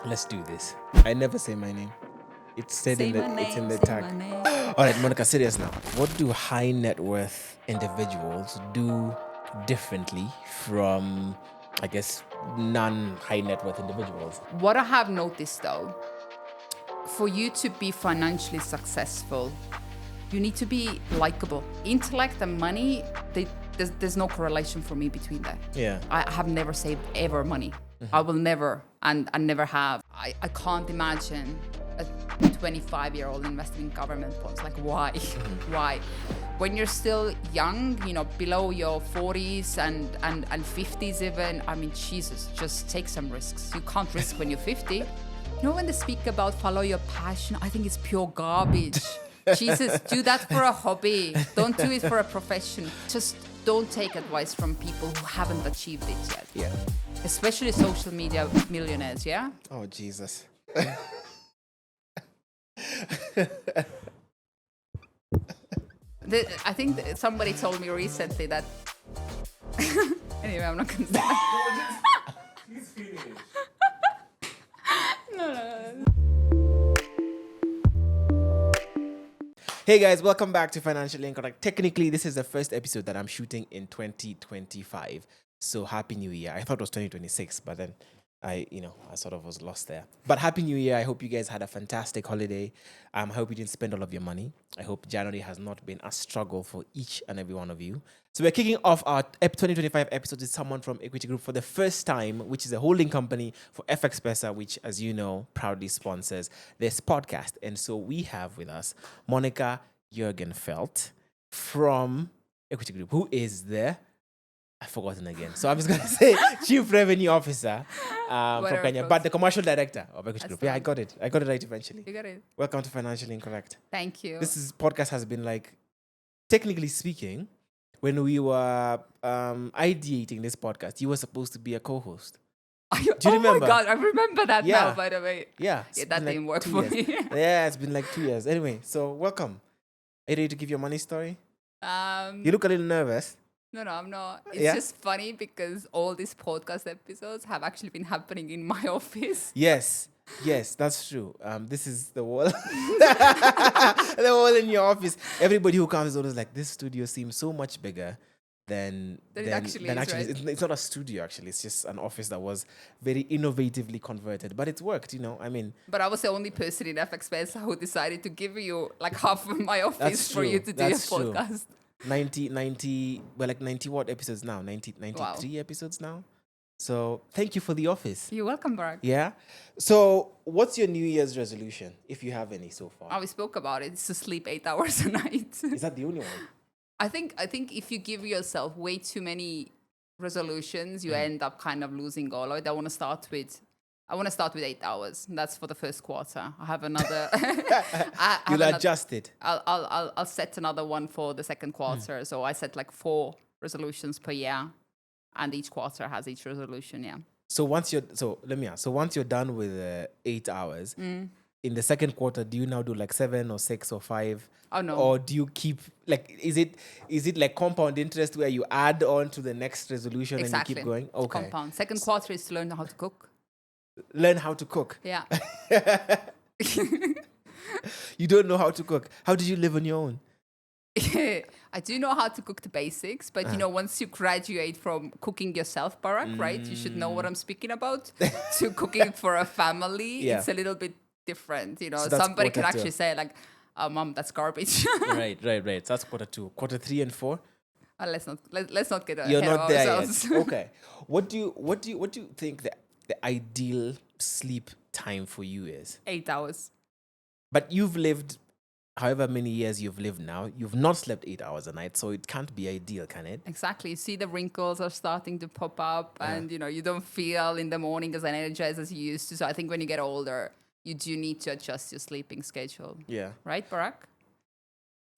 Let's do this. I never say my name. It's said Say in the my name, it's in the say tag. my name. All right, Monica, serious now. What do high net worth individuals do differently from, I guess, non-high net worth individuals? What I have noticed though, for you to be financially successful, you need to be likable. Intellect and money, there's no correlation for me between that. Yeah. I have never saved ever money. I will never and never have. I can't imagine a 25-year-old investing in government bonds. Like why? Why? When you're still young, below your 40s and 50s even, I mean, Jesus, just take some risks. You can't risk when you're 50. When they speak about follow your passion, I think it's pure garbage. Jesus, do that for a hobby. Don't do it for a profession. Just don't take advice from people who haven't achieved it yet. Yeah. Especially social media millionaires, yeah? Oh, Jesus. I think somebody told me recently that... Anyway, I'm not going to say that. He's finished. No. Hey guys, welcome back to Financially Incorrect. Technically, this is the first episode that I'm shooting in 2025. So happy New Year. I thought it was 2026, but then I sort of was lost there. But happy New Year. I hope you guys had a fantastic holiday. I hope you didn't spend all of your money. I hope January has not been a struggle for each and every one of you. So we're kicking off our 2025 episode with someone from Equiti Group for the first time, which is a holding company for FXPesa, which, as you know, proudly sponsors this podcast. And so we have with us Moonika Jurgenfeld from Equiti Group, who is the... I've forgotten again. So I'm just going to say Chief Revenue Officer from Kenya, but the Commercial Director of Equiti Group. Yeah, I got it. I got it right eventually. You got it. Welcome to Financially Incorrect. Thank you. This podcast has been like, technically speaking, when we were ideating this podcast, you were supposed to be a co-host. Do you remember? Oh my God, I remember that now, by the way. Yeah. That didn't work for me. Yeah, it's been like 2 years. Anyway, so welcome. Are you ready to give your money story? You look a little nervous. No, I'm not. It's just funny because all these podcast episodes have actually been happening in my office. Yes, that's true. This is the wall. The wall in your office. Everybody who comes is always like, this studio seems so much bigger than actually. Right? It's not a studio, actually. It's just an office that was very innovatively converted. But it's worked, I mean. But I was the only person in FXPesa who decided to give you like half of my office for you to do your podcast. 90, we're like 90 what episodes now? 93 wow. episodes now. So thank you for the office. You're welcome, Barack. Yeah. So what's your New Year's resolution, if you have any so far? We spoke about it. It's to sleep 8 hours a night. Is that the only one? I think if you give yourself way too many resolutions, you end up kind of losing all of it. I want to start with 8 hours. That's for the first quarter. I have another. You'll adjust it. I'll set another one for the second quarter. So I set like 4 resolutions per year, and each quarter has each resolution. Yeah. So once you're done with 8 hours, in the second quarter, do you now do like 7 or 6 or 5? Oh no. Or do you keep like is it like compound interest where you add on to the next resolution and you keep going? Okay. Compound. Second quarter is to learn how to cook. Learn how to cook. Yeah. You don't know how to cook. How did you live on your own? I do know how to cook the basics, but once you graduate from cooking yourself, Barack, right? You should know what I'm speaking about. To cooking for a family, it's a little bit different. So somebody can actually say like, "Mom, that's garbage." Right. So that's quarter 2. Quarter 3 and 4. Let's not get ahead You're not of there ourselves. yet. Okay. What do you think the ideal sleep time for you is? 8 hours. But you've lived, however many years you've lived now, you've not slept 8 hours a night, so it can't be ideal, can it? Exactly. You see the wrinkles are starting to pop up, and you don't feel in the morning as energized as you used to. So I think when you get older, you do need to adjust your sleeping schedule. Yeah. Right, Barack?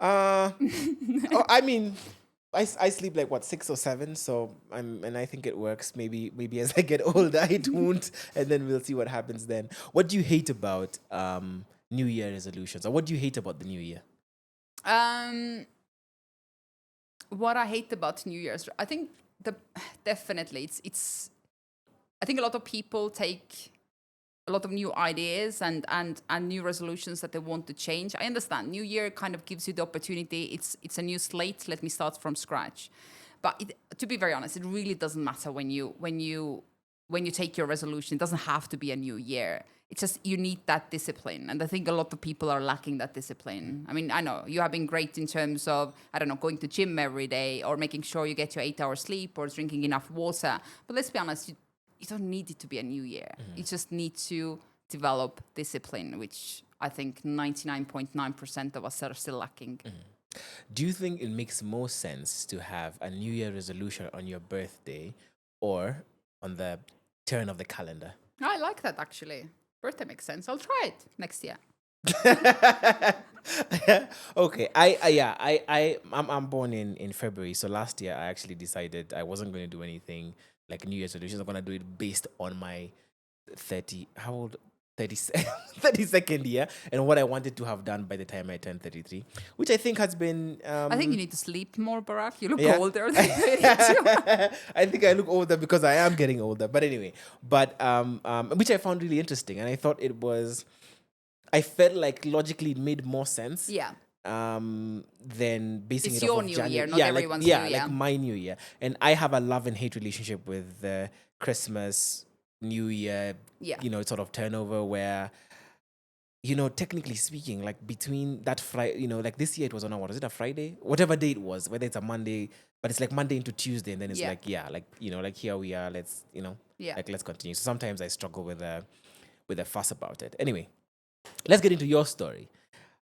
I mean, I sleep like 6 or 7, so I think it works. Maybe as I get older, it won't, and then we'll see what happens then. What do you hate about New Year resolutions, or what do you hate about the New Year? What I hate about New Year's, I think definitely it's. I think a lot of people take a lot of new ideas and new resolutions that they want to change. I understand. New Year kind of gives you the opportunity. It's a new slate. Let me start from scratch. But to be very honest, it really doesn't matter when you take your resolution. It doesn't have to be a new year. It's just you need that discipline. And I think a lot of people are lacking that discipline. I mean, I know you have been great in terms of, I don't know, going to gym every day or making sure you get your 8 hours sleep or drinking enough water. But let's be honest, you don't need it to be a new year. You just need to develop discipline, which I think 99.9% of us are still lacking. Do you think it makes more sense to have a New Year resolution on your birthday or on the turn of the calendar? I like that, actually. Birthday makes sense. I'll try it next year. Okay, I'm born in February, so last year I actually decided I wasn't going to do anything like New Year's resolutions. I'm going to do it based on my 32nd year and what I wanted to have done by the time I turned 33, which I think has been. I think you need to sleep more, Barack. You look Yeah. older than 32. I think I look older because I am getting older. But anyway, which I found really interesting, and I thought I felt like logically it made more sense. Yeah. Than basing It's it your off of new January. year, not everyone's yeah, new year. like my new year, and I have a love and hate relationship with Christmas, New Year, Yeah. sort of turnover where. Technically speaking, like between that Friday, like this year it was on what is it, a Friday? Whatever day it was, whether it's a Monday, but it's like Monday into Tuesday, and then it's Yeah. like here we are, let's Yeah. like let's continue. So sometimes I struggle with a fuss about it. Anyway, let's get into your story.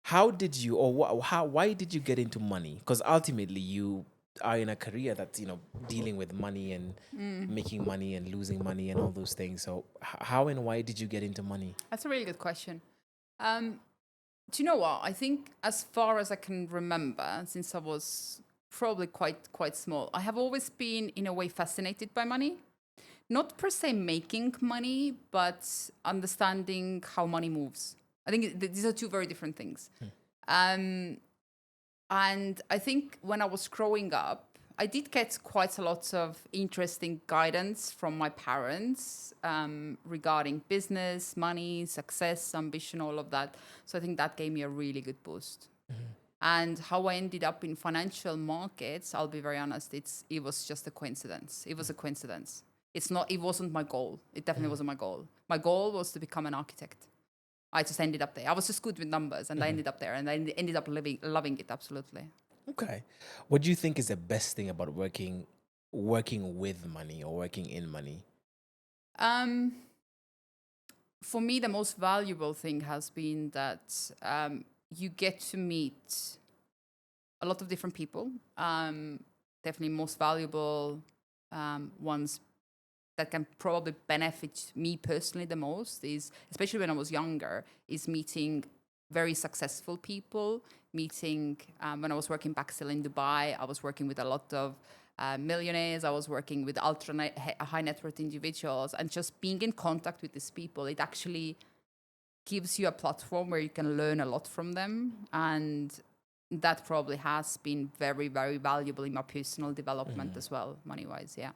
How did you, or why did you get into money? Because ultimately you are in a career that's dealing with money and making money and losing money and all those things. So how and why did you get into money? That's a really good question. Do you know what? I think as far as I can remember, since I was probably quite small, I have always been in a way fascinated by money. Not per se making money, but understanding how money moves. I think these are two very different things. And I think when I was growing up, I did get quite a lot of interesting guidance from my parents regarding business, money, success, ambition, all of that. So I think that gave me a really good boost. And how I ended up in financial markets, I'll be very honest, it was just a coincidence. It was a coincidence. It wasn't my goal. It definitely wasn't my goal. My goal was to become an architect. I just ended up there. I was just good with numbers, and I ended up there, and I ended up loving it absolutely. Okay. What do you think is the best thing about working with money or working in money? For me, the most valuable thing has been that you get to meet a lot of different people. Definitely most valuable ones that can probably benefit me personally the most is, especially when I was younger, is meeting very successful people, meeting, when I was working back still in Dubai, I was working with a lot of millionaires, I was working with high net worth individuals, and just being in contact with these people, it actually gives you a platform where you can learn a lot from them. And that probably has been very, very valuable in my personal development as well, money-wise, yeah.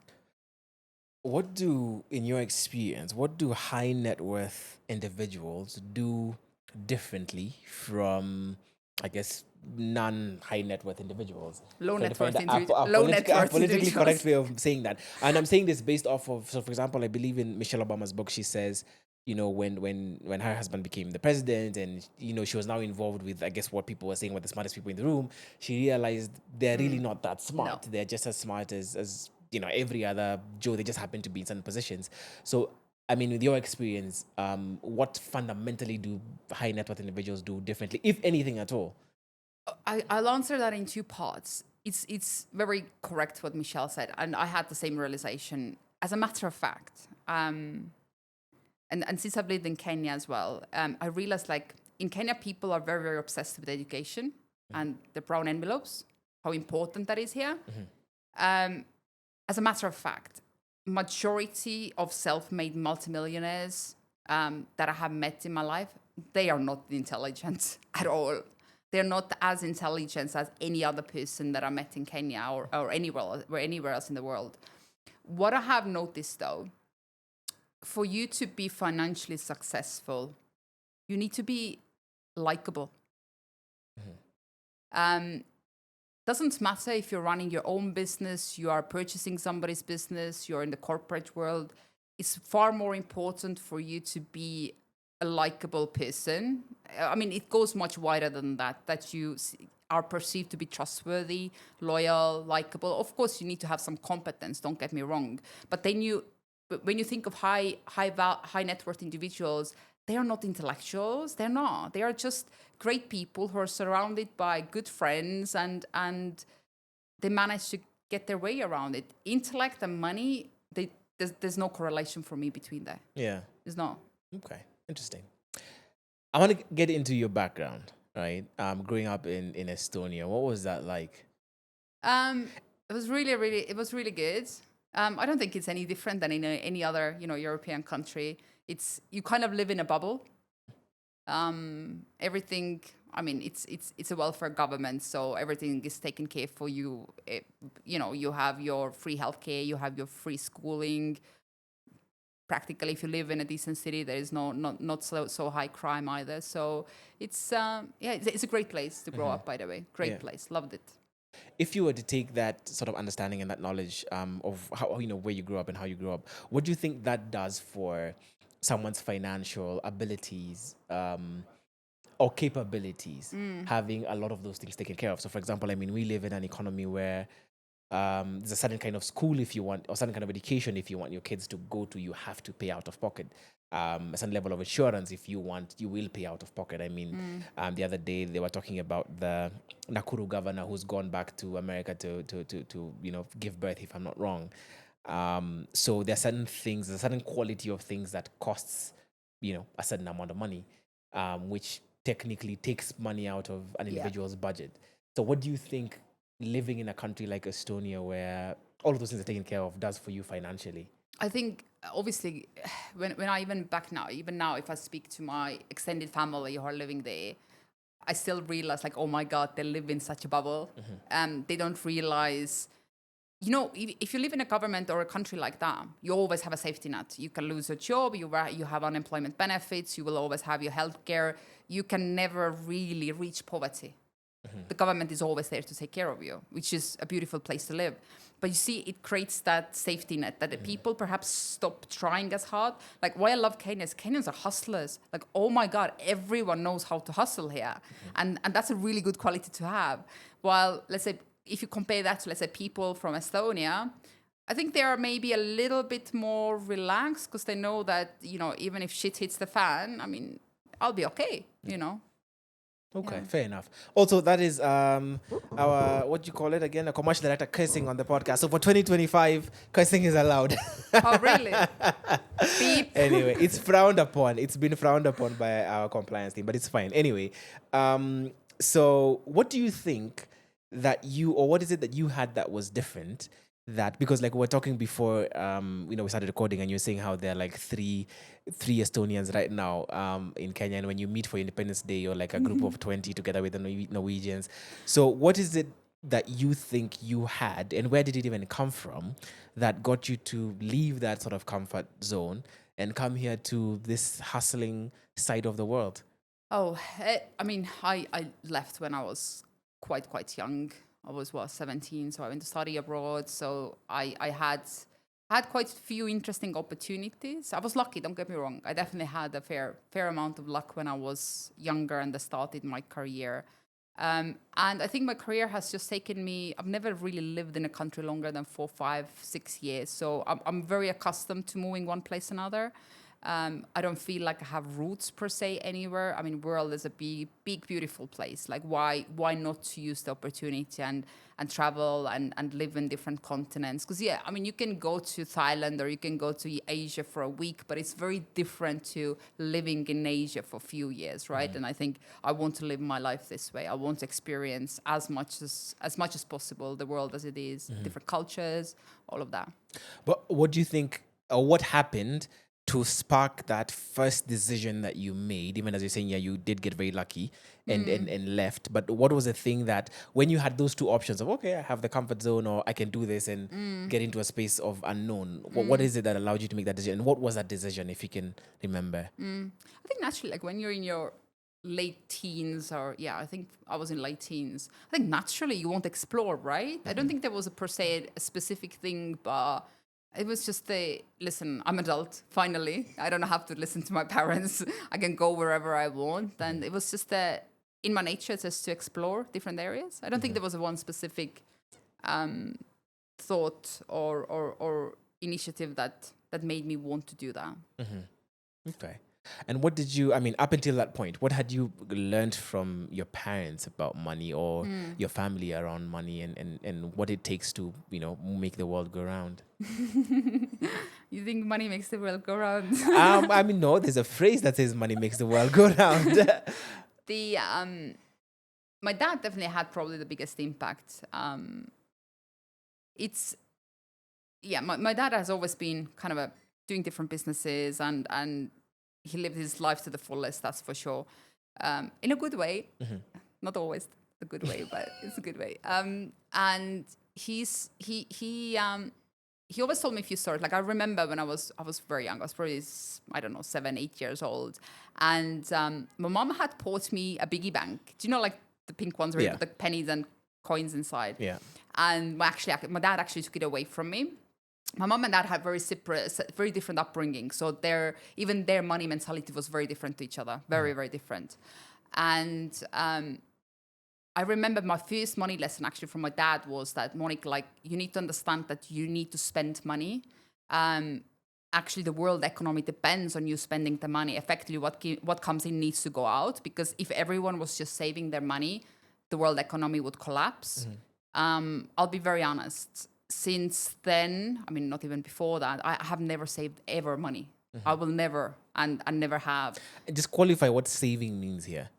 In your experience, what do high net worth individuals do differently from, I guess, non-high net worth individuals? Low net worth A politically individuals. correct way of saying that. And I'm saying this based off of, so for example, I believe in Michelle Obama's book, she says, when her husband became the president and, she was now involved with, I guess, what people were saying were the smartest people in the room, she realized they're really not that smart. No. They're just as smart as every other Joe. They just happen to be in certain positions. So, I mean, with your experience, what fundamentally do high net worth individuals do differently, if anything at all? I'll answer that in two parts. It's very correct what Michelle said, and I had the same realization. As a matter of fact, and since I've lived in Kenya as well, I realized, like, in Kenya, people are very, very obsessed with education and the brown envelopes, how important that is here. As a matter of fact, majority of self-made multimillionaires that I have met in my life, they are not intelligent at all. They're not as intelligent as any other person that I met in Kenya or anywhere else in the world. What I have noticed, though, for you to be financially successful, you need to be likable. Doesn't matter if you're running your own business, you are purchasing somebody's business, you're in the corporate world. It's far more important for you to be a likable person. I mean, it goes much wider than that you are perceived to be trustworthy, loyal, likable. Of course, you need to have some competence, don't get me wrong. But when you think of high net worth individuals, they are not intellectuals. They're not. They are just great people who are surrounded by good friends, and they manage to get their way around it. Intellect and money, there's no correlation for me between that. Yeah. There's no. Okay. Interesting. I want to get into your background, right? Growing up in Estonia, what was that like? It was really good. I don't think it's any different than in any other, European country. You kind of live in a bubble. Everything. I mean, it's a welfare government, so everything is taken care for you. You have your free healthcare, you have your free schooling. Practically, if you live in a decent city, there is not so high crime either. So it's a great place to grow up. By the way, great place, loved it. If you were to take that sort of understanding and that knowledge of how where you grew up and how you grew up, what do you think that does for someone's financial abilities or capabilities, having a lot of those things taken care of? So, for example, I mean, we live in an economy where there's a certain kind of school if you want, or certain kind of education if you want your kids to go to, you have to pay out of pocket. A certain level of insurance if you want, you will pay out of pocket. I mean, the other day they were talking about the Nakuru governor who's gone back to America to give birth, if I'm not wrong. So there are certain things, there's a certain quality of things that costs, a certain amount of money, which technically takes money out of an individual's budget. So what do you think living in a country like Estonia, where all of those things are taken care of, does for you financially? I think, obviously, when I even now, if I speak to my extended family who are living there, I still realize, like, oh my God, they live in such a bubble. They don't realize, if you live in a government or a country like that, you always have a safety net. You can lose a job, you have unemployment benefits, you will always have your healthcare. You can never really reach poverty. The government is always there to take care of you, which is a beautiful place to live. But you see, it creates that safety net that the people perhaps stop trying as hard. Like, why I love Kenyans. Kenyans are hustlers. Like, oh my God, everyone knows how to hustle here. And that's a really good quality to have. While, let's say, if you compare that to, let's say, people from Estonia, I think they are maybe a little bit more relaxed because they know that, even if shit hits the fan, I mean, I'll be okay, Okay, fair enough. Also, that is our, what do you call it again? A commercial director cursing on the podcast. So for 2025, cursing is allowed. Oh, really? Beep. Anyway, it's frowned upon. It's been frowned upon by our compliance team, but it's fine. Anyway, so what do you think that what is it that you had that was different? Because like we were talking before, we started recording, and you're saying how there are like three Estonians right now in Kenya, and when you meet for Independence Day, you're like a group of 20 together with the Norwegians. So what is it that you think you had, and where did it even come from, that got you to leave that sort of comfort zone and come here to this hustling side of the world? Oh, I mean, I left when I was quite young. I was 17, so I went to study abroad. So I had quite a few interesting opportunities. I was lucky, don't get me wrong. I definitely had a fair amount of luck when I was younger and I started my career. And I think my career has just taken me, I've never really lived in a country longer than 4, 5, 6 years. So I'm very accustomed to moving one place another. I don't feel like I have roots per se anywhere. I mean, world is a big, beautiful place. Like, why not to use the opportunity and travel and live in different continents? Because I mean, you can go to Thailand or you can go to Asia for a week, but it's very different to living in Asia for a few years, right? And I think I want to live my life this way. I want to experience as much as possible the world as it is, different cultures, all of that. But what do you think, or what happened to spark that first decision that you made, even as you're saying, yeah, you did get very lucky and left. But what was the thing that when you had those two options of, okay, I have the comfort zone or I can do this and get into a space of unknown, what is it that allowed you to make that decision? And what was that decision, if you can remember? I think naturally, like when you're in your late teens, or I think I was in late teens. I think naturally you won't explore, right? I don't think there was a per se a specific thing, but it was just listen, I'm adult, finally. I don't have to listen to my parents. I can go wherever I want. And it was just in my nature just to explore different areas. I don't think there was a one specific thought or initiative that made me want to do that. Okay. And what did you, I mean, up until that point, what had you learned from your parents about money or your family around money and what it takes to, make the world go round? You think money makes the world go round? I mean, no, there's a phrase that says money makes the world go round. My dad definitely had probably the biggest impact. My dad has always been kind of doing different businesses and he lived his life to the fullest, that's for sure. In a good way, not always a good way, but it's a good way. And he always told me a few stories. Like I remember when I was very young. I was probably 7, 8 years old, and my mom had bought me a piggy bank. Do you know like the pink ones where you put the pennies and coins inside? Yeah. And my dad actually took it away from me. My mom and dad had very different upbringing. So their money mentality was very different to each other. Very, very different. And I remember my first money lesson actually from my dad was that, Moonika, like, you need to understand that you need to spend money. Actually, the world economy depends on you spending the money. Effectively, what comes in needs to go out, because if everyone was just saving their money, the world economy would collapse. I'll be very honest. Since then, I mean, not even before that, I have never saved ever money. I will never, and never have. Just qualify what saving means here.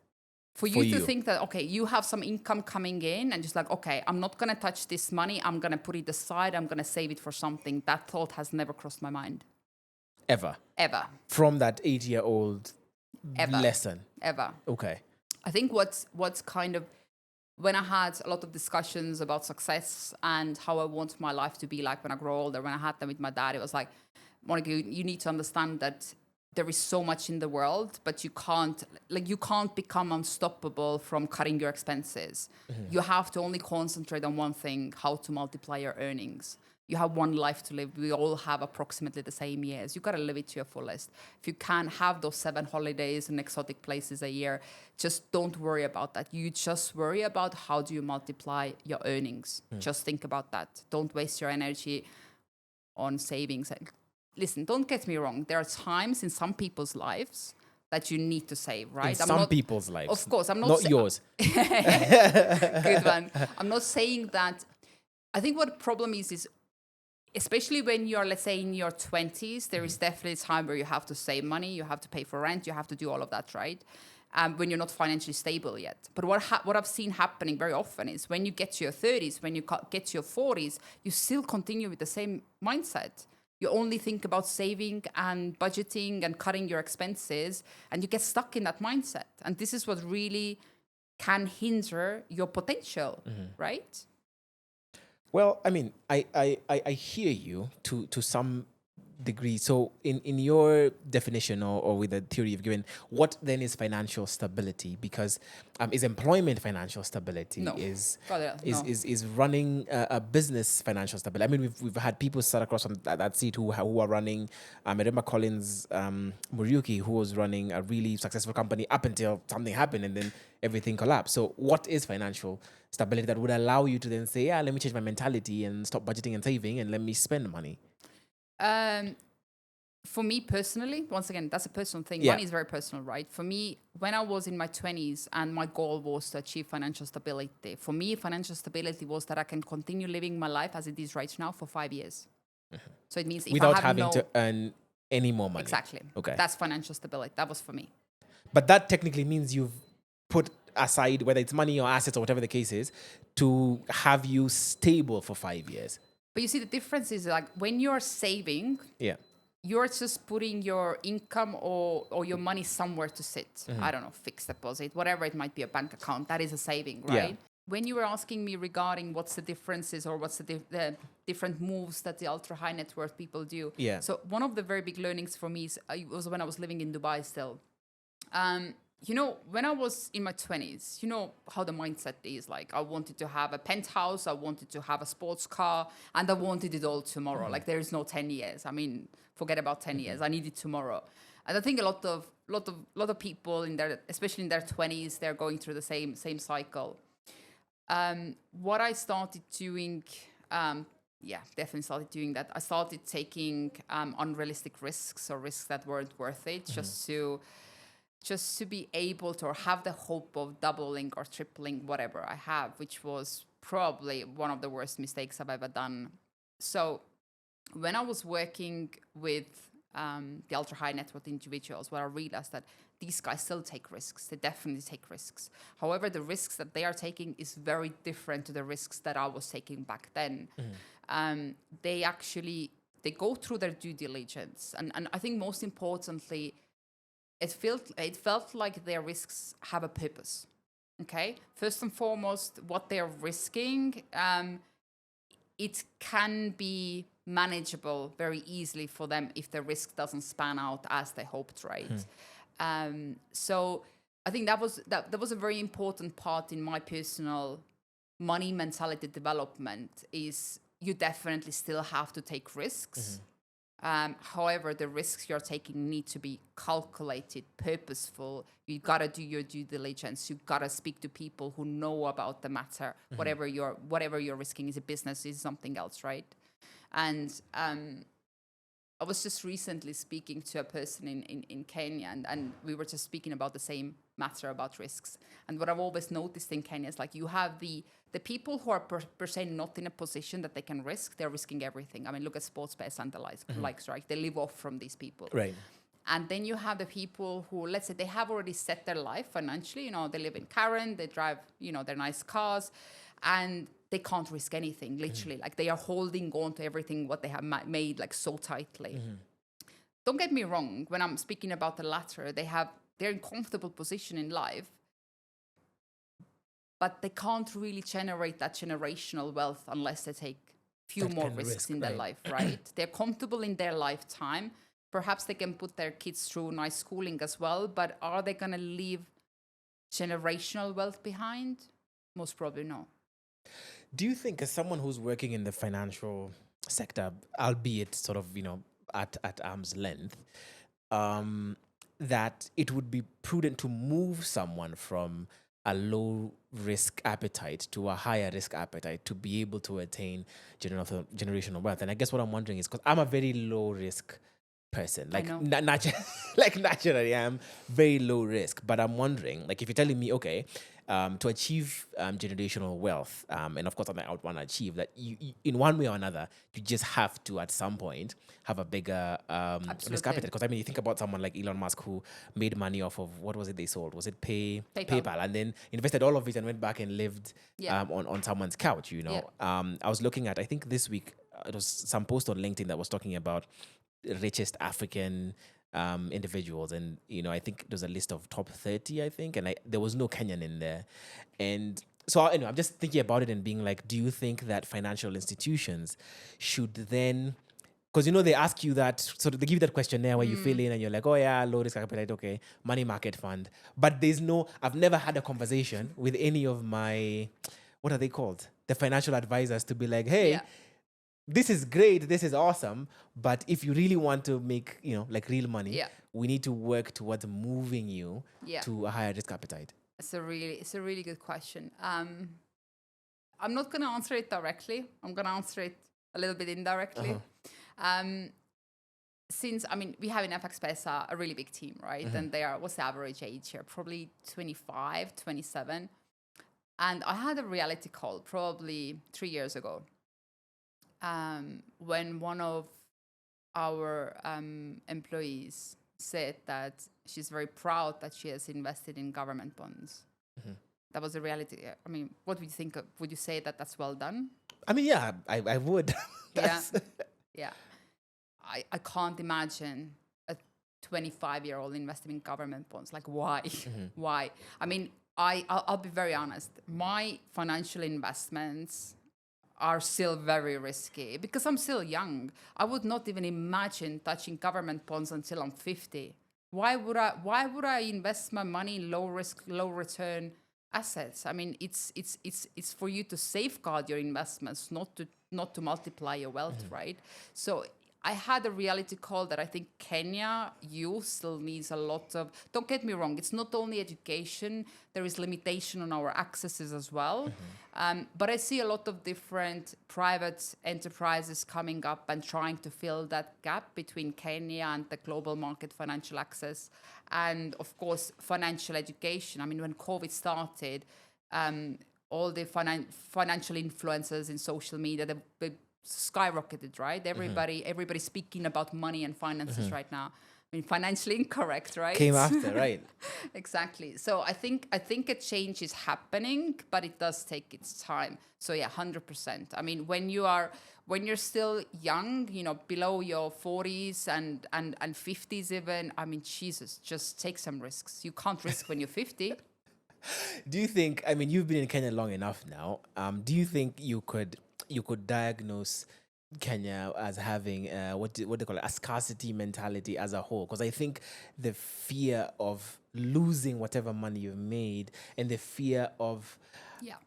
For you to think that, okay, you have some income coming in and just like, okay, I'm not going to touch this money. I'm going to put it aside. I'm going to save it for something. That thought has never crossed my mind. Ever? Ever. From that 8-year-old lesson? Ever. Okay. I think what's kind of, when I had a lot of discussions about success and how I want my life to be like when I grow older, when I had them with my dad, it was like, Moonika, you need to understand that there is so much in the world, but you can't become unstoppable from cutting your expenses. You have to only concentrate on one thing, how to multiply your earnings. You have one life to live. We all have approximately the same years. You got to live it to your fullest. If you can't have those 7 holidays in exotic places a year, just don't worry about that. You just worry about how do you multiply your earnings. Just think about that. Don't waste your energy on savings. Listen, don't get me wrong. There are times in some people's lives that you need to save, right? In some people's lives. Of course. I'm not yours. Good one. I'm not saying that. I think what the problem is especially when you're, let's say, in your 20s, there is definitely a time where you have to save money, you have to pay for rent, you have to do all of that, right? When you're not financially stable yet. But what I've seen happening very often is when you get to your 30s, when you get to your 40s, you still continue with the same mindset. You only think about saving and budgeting and cutting your expenses, and you get stuck in that mindset. And this is what really can hinder your potential, right? Well, I mean, I hear you to some degree. So in your definition or with the theory you've given, what then is financial stability? Because is employment financial stability? No. Is No. running a business financial stability? I mean, we've had people sat across on that seat who are running. I remember Collins Muriuki, who was running a really successful company up until something happened and then everything collapsed. So what is financial stability that would allow you to then say, yeah, let me change my mentality and stop budgeting and saving and let me spend money? For me personally, once again, that's a personal thing. Yeah. Money is very personal, right? For me, when I was in my 20s and my goal was to achieve financial stability, for me, financial stability was that I can continue living my life as it is right now for 5 years. So it means if without I have having to earn any more money. Exactly. Okay. That's financial stability. That was for me. But that technically means you've put aside, whether it's money or assets or whatever the case is, to have you stable for 5 years. But you see, the difference is like when you're saving, Yeah. you're just putting your income or your money somewhere to sit. I don't know, fixed deposit, whatever it might be, a bank account. That is a saving, right? When you were asking me regarding what's the differences or what's the different moves that the ultra high net worth people do. So one of the very big learnings for me was when I was living in Dubai still. When I was in my 20s, you know how the mindset is. Like, I wanted to have a penthouse, I wanted to have a sports car, and I wanted it all tomorrow. Like, there is no 10 years. I mean, forget about 10 years. I need it tomorrow. And I think a lot of people especially in their 20s, they're going through the same cycle. What I started doing, definitely started doing that. I started taking unrealistic risks or risks that weren't worth it, just to be able to, or have the hope of doubling or tripling whatever I have, which was probably one of the worst mistakes I've ever done. So when I was working with the ultra high net worth individuals, where I realized that these guys still take risks. They definitely take risks. However, the risks that they are taking is very different to the risks that I was taking back then. They go through their due diligence. And I think most importantly, it felt like their risks have a purpose. Okay? First and foremost, what they're risking, it can be manageable very easily for them if the risk doesn't span out as they hoped, right? So I think that was a very important part in my personal money mentality development. Is you definitely still have to take risks. However, the risks you're taking need to be calculated, purposeful. You gotta do your due diligence. You gotta speak to people who know about the matter. Whatever you're risking is a business, is something else, right? And I was just recently speaking to a person in Kenya, and we were just speaking about the same matter about risks. And what I've always noticed in Kenya is, like, you have the people who are per se not in a position that they can risk. They're risking everything. I mean, look at FXPesa and the likes, right? They live off from these people. Right. And then you have the people who, let's say, they have already set their life financially. You know, they live in Karen, they drive, their nice cars, and they can't risk anything, literally. Like, they are holding on to everything what they have made, like, so tightly. Don't get me wrong. When I'm speaking about the latter, they're in comfortable position in life, but they can't really generate that generational wealth unless they take few more risks in their life, right? They're comfortable in their lifetime. Perhaps they can put their kids through nice schooling as well, but are they going to leave generational wealth behind? Most probably no. Do you think, as someone who's working in the financial sector, albeit sort of, at arm's length, that it would be prudent to move someone from a low risk appetite to a higher risk appetite to be able to attain generational wealth? And I guess what I'm wondering is, because I'm a very low risk person, like naturally I'm very low risk, but I'm wondering, like, if you're telling me, okay, to achieve generational wealth, and of course I would want to achieve that, you in one way or another, you just have to at some point have a bigger risk appetite. Because I mean, you think about someone like Elon Musk, who made money off of, what was it they sold? Was it PayPal? And then invested all of it and went back and lived on someone's couch. I was looking at, I think this week, it was some post on LinkedIn that was talking about richest African individuals, and I think there's a list of top 30, I think, and there was no Kenyan in there. And so anyway, I'm just thinking about it and being like, do you think that financial institutions should then, because they ask you that, so they give you that questionnaire where you fill in and you're like, oh yeah, low risk appetite, okay, money market fund, but I've never had a conversation with any of my, what are they called, the financial advisors, to be like, hey, this is great, this is awesome, but if you really want to make, like, real money, we need to work towards moving you to a higher risk appetite. It's a really good question. I'm not going to answer it directly. I'm going to answer it a little bit indirectly. Since, I mean, we have in FXPesa a really big team, right? And what's the average age here? Probably 25, 27. And I had a reality call probably 3 years ago, when one of our employees said that she's very proud that she has invested in government bonds. That was a reality. I mean, what would you think? Would you say that that's well done? I mean, yeah, I would. Yeah. I can't imagine a 25-year-old investing in government bonds. Like, why? Why? I mean, I'll be very honest. My financial investments are still very risky because I'm still young. I would not even imagine touching government bonds until I'm 50. Why would I invest my money in low risk, low return assets? I mean, it's for you to safeguard your investments, not to multiply your wealth, right? So I had a reality call that I think Kenya youth still needs a lot of. Don't get me wrong, it's not only education. There is limitation on our accesses as well. But I see a lot of different private enterprises coming up and trying to fill that gap between Kenya and the global market financial access. And of course, financial education. I mean, when COVID started, all the financial influencers in social media, they skyrocketed, right? Everybody speaking about money and finances right now. I mean, financially incorrect, right? Came after, right? Exactly. So I think a change is happening, but it does take its time. So yeah, 100%. I mean, when you're still young, below your 40s and 50s even, I mean, Jesus, just take some risks. You can't risk when you're 50. Do you think, I mean, you've been in Kenya long enough now. Do you think you could diagnose Kenya as having what they call it, a scarcity mentality as a whole? Because I think the fear of losing whatever money you've made and the fear of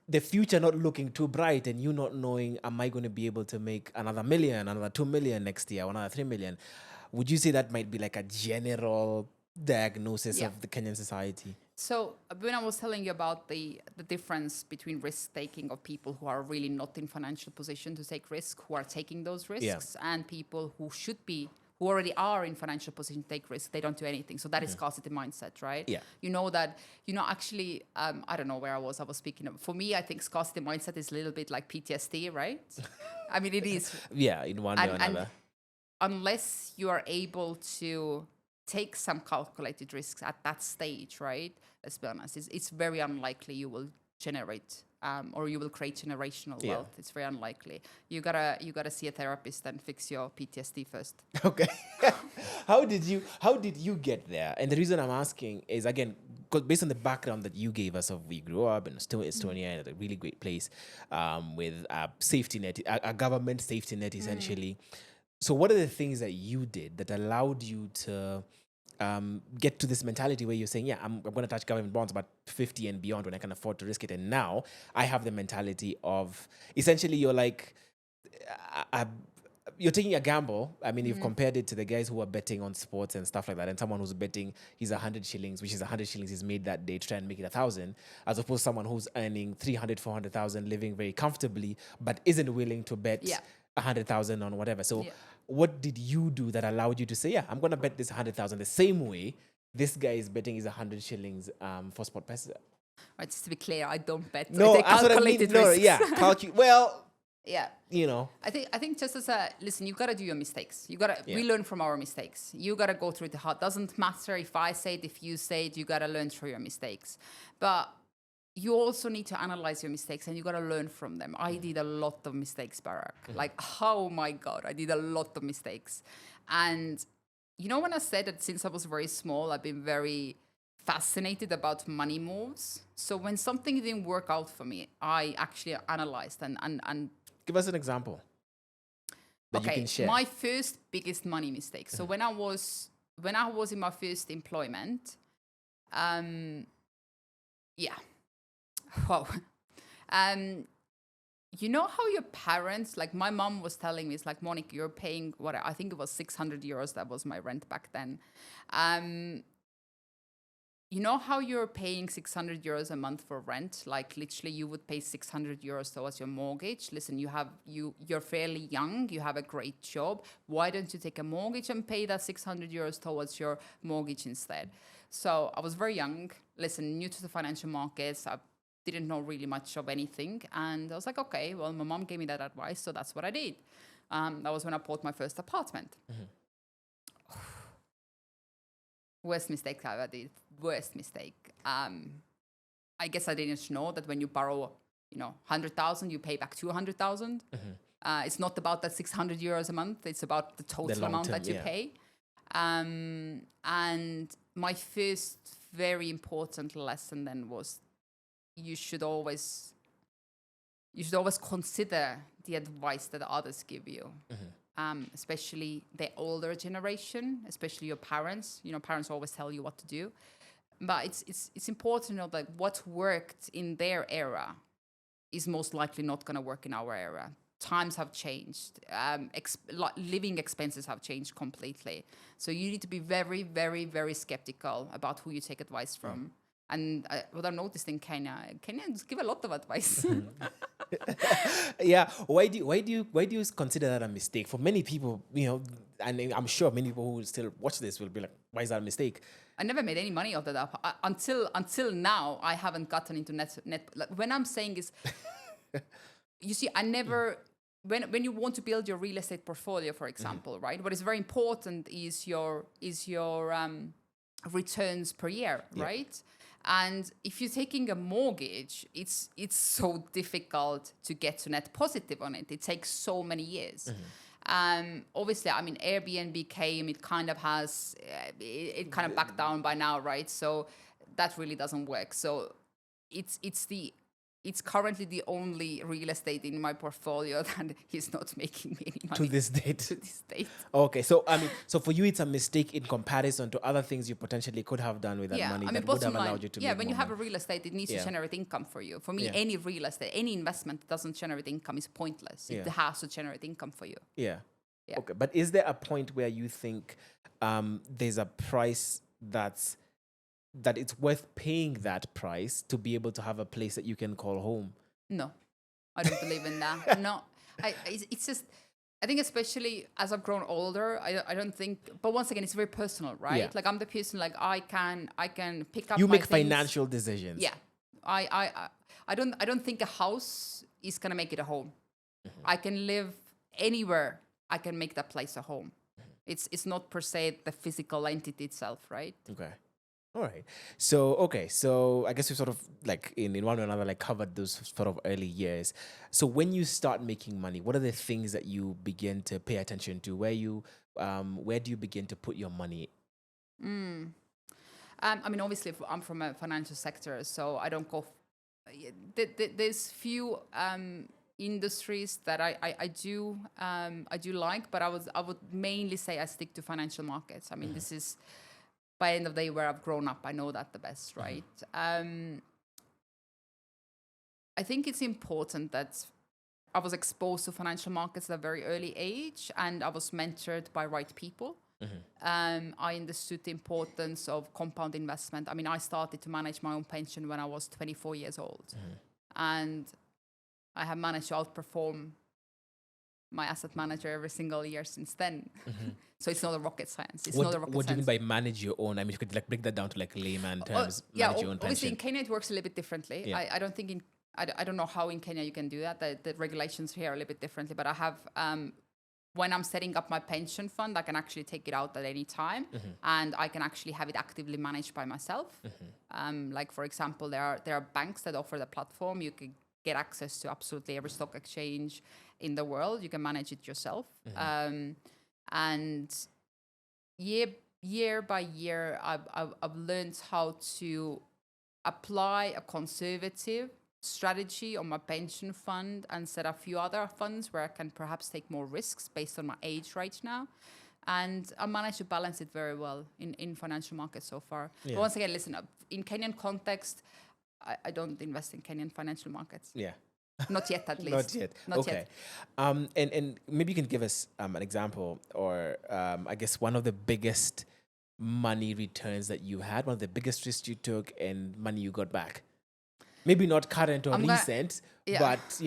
the future not looking too bright and you not knowing, am I going to be able to make another million, another 2 million next year, or another 3 million? Would you say that might be like a general diagnosis of the Kenyan society? So when I was telling you about the difference between risk-taking of people who are really not in financial position to take risk, who are taking those risks, and people who who already are in financial position to take risks, they don't do anything. So that is scarcity mindset, right? Yeah. Actually, I don't know where I was speaking of. For me, I think scarcity mindset is a little bit like PTSD, right? I mean, it is. Yeah, in one way or another. And unless you are able to take some calculated risks at that stage, right? Let's be honest, it's very unlikely you will generate or you will create generational wealth. It's very unlikely. You gotta see a therapist and fix your PTSD first. Okay. How did you get there? And the reason I'm asking is, again, because based on the background that you gave us of we grew up in Estonia, in a really great place, with a safety net, a government safety net essentially. So what are the things that you did that allowed you to get to this mentality where you're saying, yeah, I'm going to touch government bonds about 50 and beyond when I can afford to risk it. And now I have the mentality of, essentially, you're like, you're taking a gamble. I mean, you've compared it to the guys who are betting on sports and stuff like that. And someone who's betting his 100 shillings, which is 100 shillings he's made that day to try and make it 1,000, as opposed to someone who's earning 300, 400,000, living very comfortably, but isn't willing to bet 100,000 on whatever. So what did you do that allowed you to say, yeah, I'm going to bet this 100,000 the same way this guy is betting his 100 shillings for FXPesa? Right, just to be clear, I don't bet. No, I take calculated risks. Well, yeah. I think just as listen, you got to do your mistakes. We learn from our mistakes. You got to go through the hard. Doesn't matter if I say it, if you say it, you got to learn through your mistakes. But you also need to analyze your mistakes and you got to learn from them. I did a lot of mistakes, Barack. Like, oh my God, I did a lot of mistakes. And when I said that since I was very small, I've been very fascinated about money moves. So when something didn't work out for me, I actually analyzed and give us an example that you can share. My first biggest money mistake. So when I was in my first employment, wow. You know how your parents, like my mom was telling me, it's like, Moonika, you're paying what I think it was 600 euros. That was my rent back then. You know how you're paying 600 euros a month for rent? Like literally you would pay 600 euros towards your mortgage. Listen, you're fairly young. You have a great job. Why don't you take a mortgage and pay that 600 euros towards your mortgage instead? So I was very young. Listen, new to the financial markets. I didn't know really much of anything. And I was like, okay, well, my mom gave me that advice. So that's what I did. That was when I bought my first apartment. Worst mistake I ever did. Worst mistake. I guess I didn't know that when you borrow, 100,000, you pay back 200,000. It's not about that 600 euros a month. It's about the total long amount term, that you pay. And my first very important lesson then was you should always consider the advice that others give you, especially the older generation, especially your parents. Parents always tell you what to do, but it's important to know that what worked in their era is most likely not going to work in our era. Times have changed. Living expenses have changed completely. So you need to be very, very, very skeptical about who you take advice from. And what I've noticed in Kenyans give a lot of advice. Yeah. Why do you consider that a mistake? For many people, and I'm sure many people who will still watch this will be like, why is that a mistake? I never made any money out of that. Until now, I haven't gotten into net. Like, when I'm saying is, you see, I never. When you want to build your real estate portfolio, for example, right? What is very important is your returns per year, right? And if you're taking a mortgage, it's so difficult to get to net positive on it. It takes so many years. Obviously, I mean, Airbnb came. It kind of has it kind of backed down by now, right? So that really doesn't work. So it's currently the only real estate in my portfolio that is not making me any money. To this date. To this date. Okay, so I mean, so for you, it's a mistake in comparison to other things you potentially could have done with that money that would have allowed you to make when you more have a real estate, it needs to generate income for you. For me, any real estate, any investment that doesn't generate income is pointless. It has to generate income for you. Yeah. Okay, but is there a point where you think there's a price that it's worth paying that price to be able to have a place that you can call home? No, I don't believe in that. No, it's just, I think especially as I've grown older, I don't think, but once again, it's very personal, right? Yeah. Like I'm the person, like I can pick up You my make things. financial decisions. Yeah. I don't think a house is going to make it a home. I can live anywhere. I can make that place a home. It's not per se the physical entity itself, right? Okay. All right. So I guess we sort of like in one or another like covered those sort of early years. So when you start making money, what are the things that you begin to pay attention to? Where do you begin to put your money? I mean, obviously, I'm from a financial sector, so I don't go. There's few industries that I do like, but I would mainly say I stick to financial markets. I mean, this is by the end of the day where I've grown up. I know that the best, right? I think it's important that I was exposed to financial markets at a very early age, and I was mentored by right people. I understood the importance of compound investment. I mean, I started to manage my own pension when I was 24 years old, and I have managed to outperform my asset manager every single year since then. So it's not a rocket science. What do you mean by manage your own? I mean, you could like break that down to like layman terms. Manage your own obviously pension. in Kenya it works a little bit differently. Yeah. I don't think I don't know how in Kenya you can do that. The regulations here are a little bit differently. But I have when I'm setting up my pension fund, I can actually take it out at any time, and I can actually have it actively managed by myself. Like for example, there are banks that offer the platform. You can get access to absolutely every stock exchange in the world. You can manage it yourself. And year by year, I've learned how to apply a conservative strategy on my pension fund and set up a few other funds where I can perhaps take more risks based on my age right now. And I managed to balance it very well in financial markets so far. Yeah. But once again, listen, in Kenyan context, I don't invest in Kenyan financial markets. Yeah. Not yet, at least. Not yet. Okay. And maybe you can give us an example or I guess one of the biggest money returns that you had, one of the biggest risks you took and money you got back. Maybe not current or recent, but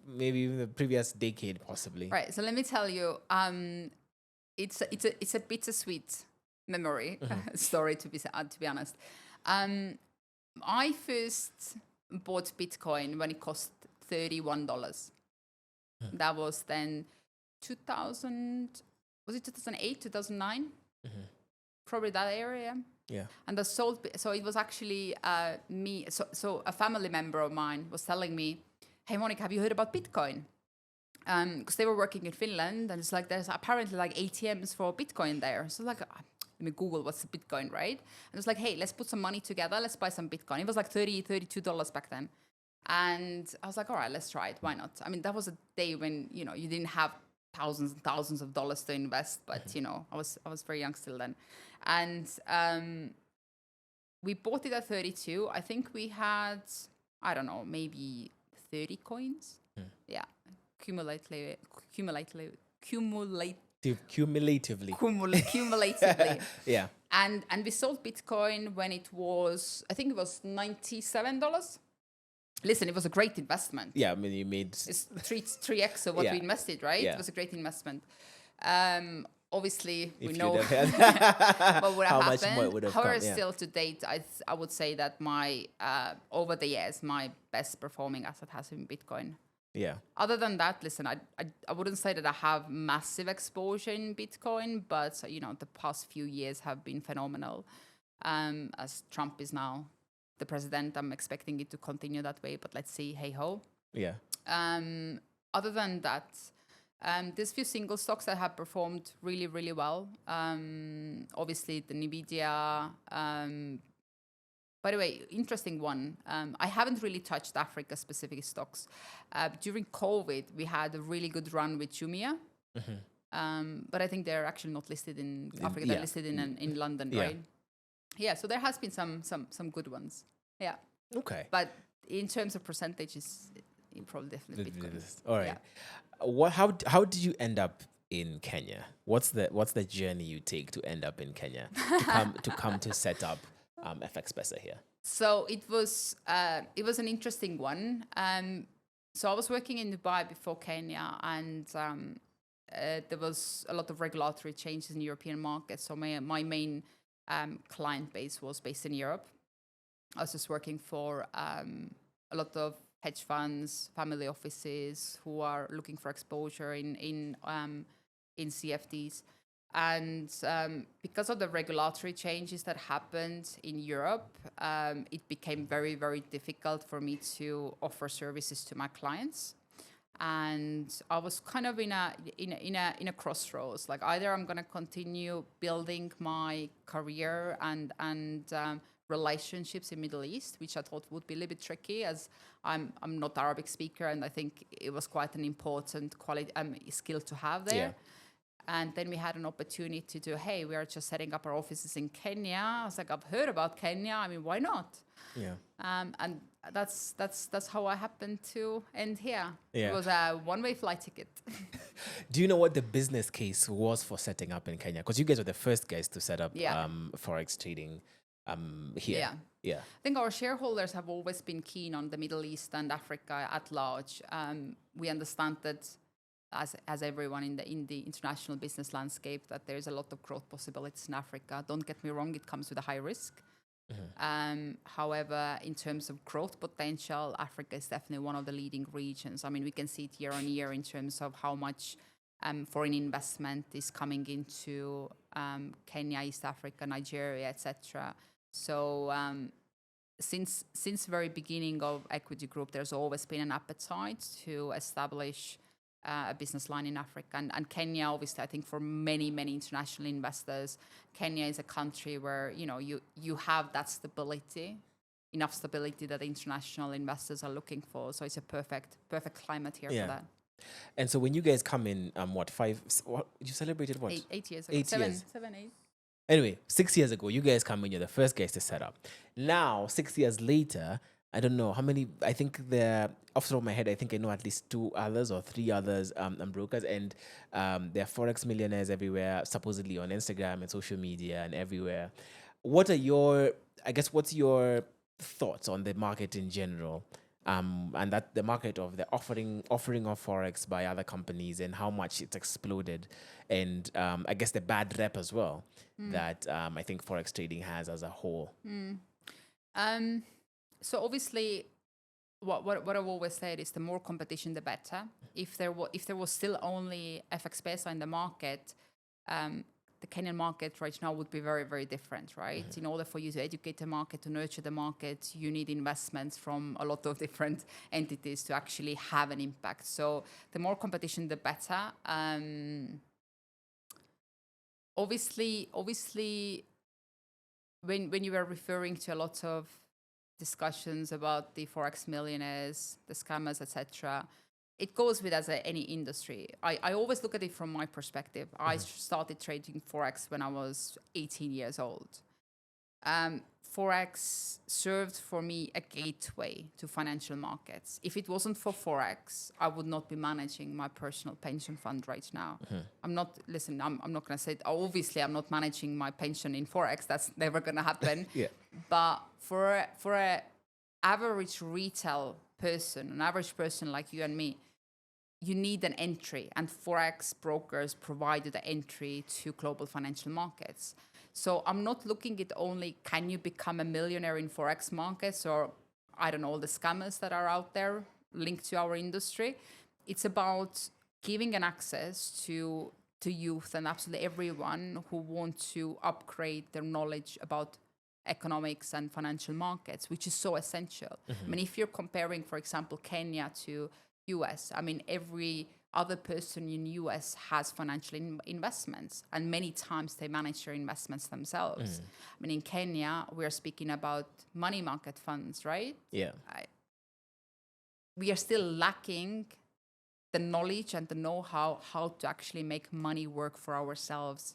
maybe even the previous decade possibly. Right. So let me tell you, it's a bittersweet memory story to be honest. I first bought Bitcoin when it cost $31. That was then 2000. Was it 2008, 2009? Probably that area. Yeah. And so it was actually me. So a family member of mine was telling me, "Hey, Monica, have you heard about Bitcoin?" because they were working in Finland, and it's like there's apparently like ATMs for Bitcoin there. So like, let me Google what's the Bitcoin, right? And it's like, hey, let's put some money together. Let's buy some Bitcoin. It was like $32 back then. And I was like, all right, let's try it. Why not? I mean, that was a day when, you know, you didn't have thousands and thousands of dollars to invest, but you know, I was very young still then. And we bought it at 32. I think we had, I don't know, maybe 30 coins. Yeah. Cumulatively. Cumulatively. Yeah. And we sold Bitcoin when it was, I think it was $97. Listen, it was a great investment. Yeah, I mean, you made... It's 3x of what we invested, right? Yeah. It was a great investment. Obviously, we know what would have how happened. much more it would have However, come, yeah. still to date, I would say that my, over the years, my best performing asset has been Bitcoin. Yeah. Other than that, listen, I wouldn't say that I have massive exposure in Bitcoin, but you know, the past few years have been phenomenal. As Trump is now the president, I'm expecting it to continue that way, but let's see, hey ho. Yeah. Other than that, there's few single stocks that have performed really, really well. Obviously, the Nvidia. By the way, interesting one. I haven't really touched Africa-specific stocks. During COVID, we had a really good run with Jumia. But I think they're actually not listed in Africa. They're listed in London, right? Yeah, so there has been some good ones. Yeah. Okay. But in terms of percentages, probably definitely Bitcoin. All right. Yeah. How did you end up in Kenya? What's the journey you take to end up in Kenya to come to set up FXPesa here? So it was an interesting one. So I was working in Dubai before Kenya, and there was a lot of regulatory changes in European markets. So my main client base was based in Europe. I was just working for a lot of hedge funds, family offices who are looking for exposure in CFDs. And because of the regulatory changes that happened in Europe, it became very, very difficult for me to offer services to my clients. And I was kind of in a crossroads. Like, either I'm going to continue building my career and relationships in Middle East, which I thought would be a little bit tricky, as I'm not Arabic speaker, and I think it was quite an important skill to have there. Yeah. And then we had an opportunity to, hey, we are just setting up our offices in Kenya. I was like, I've heard about Kenya. I mean, why not? Yeah. And that's how I happened to end here. Yeah. It was a one-way flight ticket. Do you know what the business case was for setting up in Kenya? Because you guys were the first guys to set up forex trading here. Yeah. Yeah. I think our shareholders have always been keen on the Middle East and Africa at large. We understand that, as everyone in the international business landscape, that there's a lot of growth possibilities in Africa. Don't get me wrong, it comes with a high risk. However, in terms of growth potential, Africa is definitely one of the leading regions. I mean, we can see it year on year in terms of how much foreign investment is coming into Kenya, East Africa, Nigeria, etc. So since the very beginning of Equiti Group, there's always been an appetite to establish a business line in Africa. And Kenya, obviously, I think for many, many international investors, Kenya is a country where, you know, you have that stability, enough stability that international investors are looking for. So it's a perfect climate here for that. And so when you guys come in, you celebrated what? 8 years ago. 7, 8. Anyway, 6 years ago, you guys come in, you're the first guys to set up. Now, 6 years later, I don't know how many, I think off the top of my head, I think I know at least 2 others or 3 others brokers, and they're forex millionaires everywhere, supposedly on Instagram and social media and everywhere. What's your thoughts on the market in general, and that the market of the offering of forex by other companies and how much it's exploded, and I guess the bad rep as well that I think forex trading has as a whole? So obviously, what I've always said is the more competition, the better. If there was still only FXPesa in the market, the Kenyan market right now would be very, very different, right? In order for you to educate the market, to nurture the market, you need investments from a lot of different entities to actually have an impact. So the more competition, the better. Obviously, when you were referring to a lot of discussions about the forex millionaires, the scammers, etc., it goes with any industry. I always look at it from my perspective. I started trading forex when I was 18 years old. Forex served for me a gateway to financial markets. If it wasn't for forex, I would not be managing my personal pension fund right now. I'm not going to say, obviously I'm not managing my pension in forex. That's never going to happen. Yeah. But for a average retail person, an average person like you and me, you need an entry, and forex brokers provide you the entry to global financial markets. So I'm not looking at only can you become a millionaire in forex markets, or I don't know, all the scammers that are out there linked to our industry. It's about giving an access to youth and absolutely everyone who want to upgrade their knowledge about economics and financial markets, which is so essential. I mean, if you're comparing, for example, Kenya to US, I mean, every other person in US has financial investments, and many times they manage their investments themselves. I mean, in Kenya, we're speaking about money market funds, right? Yeah. We are still lacking the knowledge and the know-how how to actually make money work for ourselves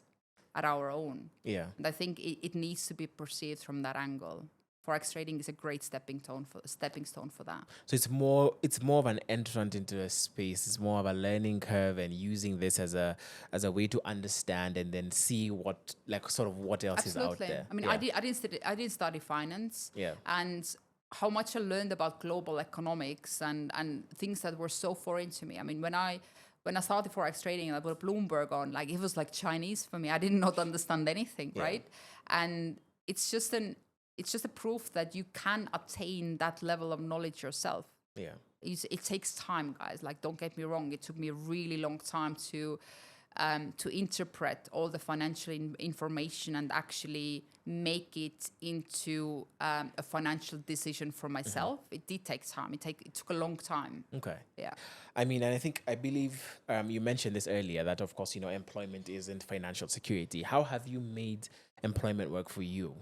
at our own. Yeah. And I think it needs to be perceived from that angle. Forex trading is a great stepping stone for that. So it's more of an entrant into a space. It's more of a learning curve and using this as a way to understand and then see what else Absolutely. is out there. I mean, Yeah. I didn't study finance. Yeah. And how much I learned about global economics and things that were so foreign to me. I mean, when I started forex trading and I put Bloomberg on, like, it was like Chinese for me. I did not understand anything, right? And it's just a proof that you can attain that level of knowledge yourself. Yeah. It takes time, guys. Like, don't get me wrong. It took me a really long time to interpret all the financial information and actually make it into a financial decision for myself. It did take time. It took a long time. Okay. Yeah. I mean, and I believe you mentioned this earlier that, of course, employment isn't financial security. How have you made employment work for you?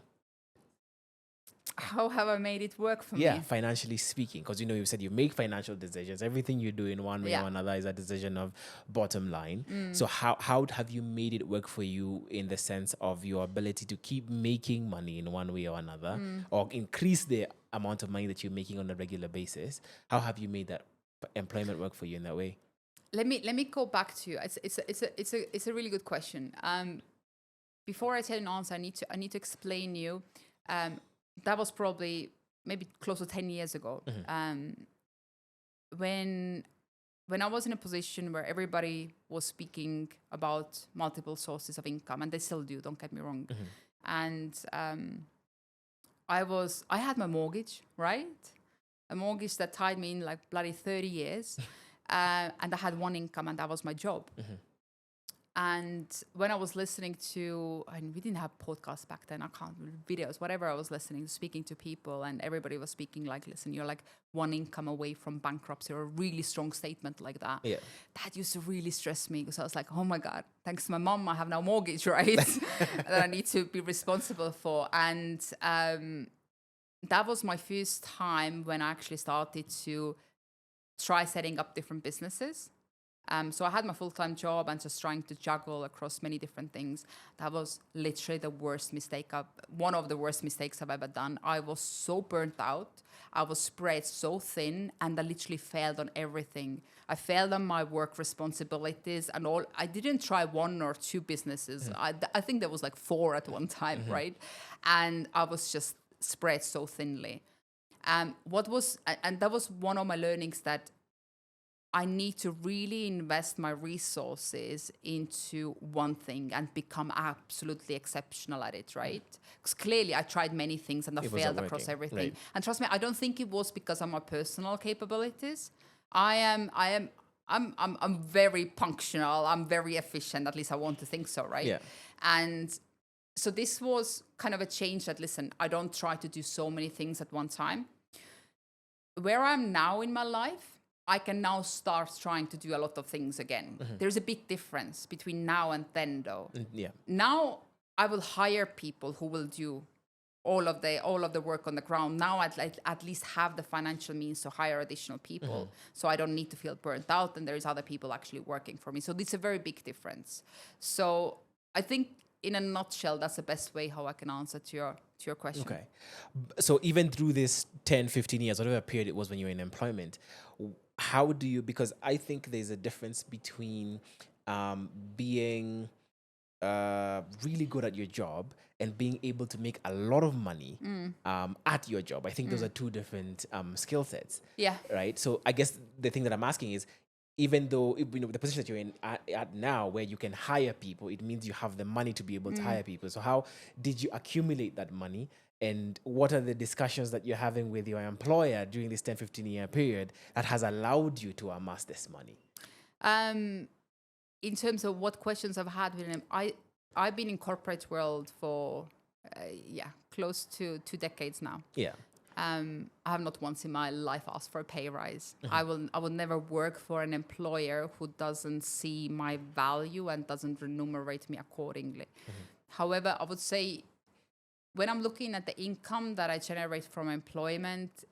How have I made it work for me? Yeah, financially speaking, because you said you make financial decisions. Everything you do in one way or another is a decision of bottom line. So how have you made it work for you in the sense of your ability to keep making money in one way or another, or increase the amount of money that you're making on a regular basis? How have you made that employment work for you in that way? Let me go back to you. It's a really good question. Before I tell an answer, I need to explain you. That was probably maybe close to 10 years ago. When I was in a position where everybody was speaking about multiple sources of income, and they still do, don't get me wrong. And I had my mortgage, right? A mortgage that tied me in like bloody 30 years. And I had one income, and that was my job. And when I was listening to, and we didn't have podcasts back then, I can't remember, videos, whatever I was listening, speaking to people, and everybody was speaking like, listen, you're like one income away from bankruptcy, or a really strong statement like that. Yeah. That used to really stress me, because I was like, oh my God, thanks to my mom, I have now mortgage, right? that I need to be responsible for. And that was my first time when I actually started to try setting up different businesses. So I had my full-time job and just trying to juggle across many different things. That was literally one of the worst mistakes I've ever done. I was so burnt out. I was spread so thin, and I literally failed on everything. I failed on my work responsibilities and all. I didn't try one or two businesses. I think there was like 4 at one time, right? And I was just spread so thinly. And that was one of my learnings, that I need to really invest my resources into one thing and become absolutely exceptional at it, right? Because clearly I tried many things and I failed across everything. Right. And trust me, I don't think it was because of my personal capabilities. I am I'm very punctual. I'm very efficient. At least I want to think so, right? Yeah. And so this was kind of a change that, listen, I don't try to do so many things at one time. Where I'm now in my life, I can now start trying to do a lot of things again. There's a big difference between now and then, though. Yeah. Now I will hire people who will do all of the work on the ground. Now I'd at least have the financial means to hire additional people, so I don't need to feel burnt out, and there's other people actually working for me. So this is a very big difference. So I think, in a nutshell, that's the best way how I can answer to your question. Okay. So even through this 10, 15 years, whatever period it was when you were in employment, how do you, because I think there's a difference between being really good at your job and being able to make a lot of money at your job. I think those are two different skill sets. Yeah. Right. So I guess the thing that I'm asking is, even though the position that you're in at now, where you can hire people, it means you have the money to be able to hire people. So how did you accumulate that money? And what are the discussions that you're having with your employer during this 10, 15-year period that has allowed you to amass this money? In terms of what questions I've had with him, I've been in corporate world for close to 2 decades now. Yeah. I have not once in my life asked for a pay rise. I will never work for an employer who doesn't see my value and doesn't remunerate me accordingly. However, I would say, when I'm looking at the income that I generate from employment,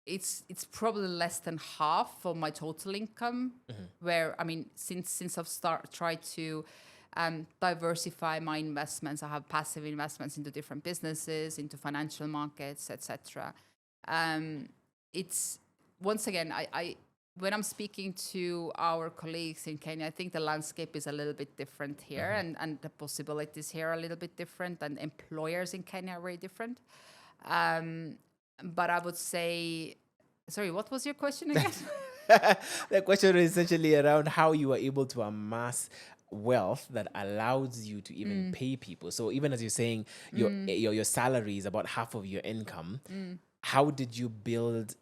it's probably less than half of my total income. Where, I mean, since I've tried to diversify my investments, I have passive investments into different businesses, into financial markets, etc. It's, once again, I when I'm speaking to our colleagues in Kenya, I think the landscape is a little bit different here, and the possibilities here are a little bit different, and employers in Kenya are very different. But I would say, sorry, what was your question again? The question is essentially around how you are able to amass wealth that allows you to even pay people. So even as you're saying, your salary is about half of your income, how did you build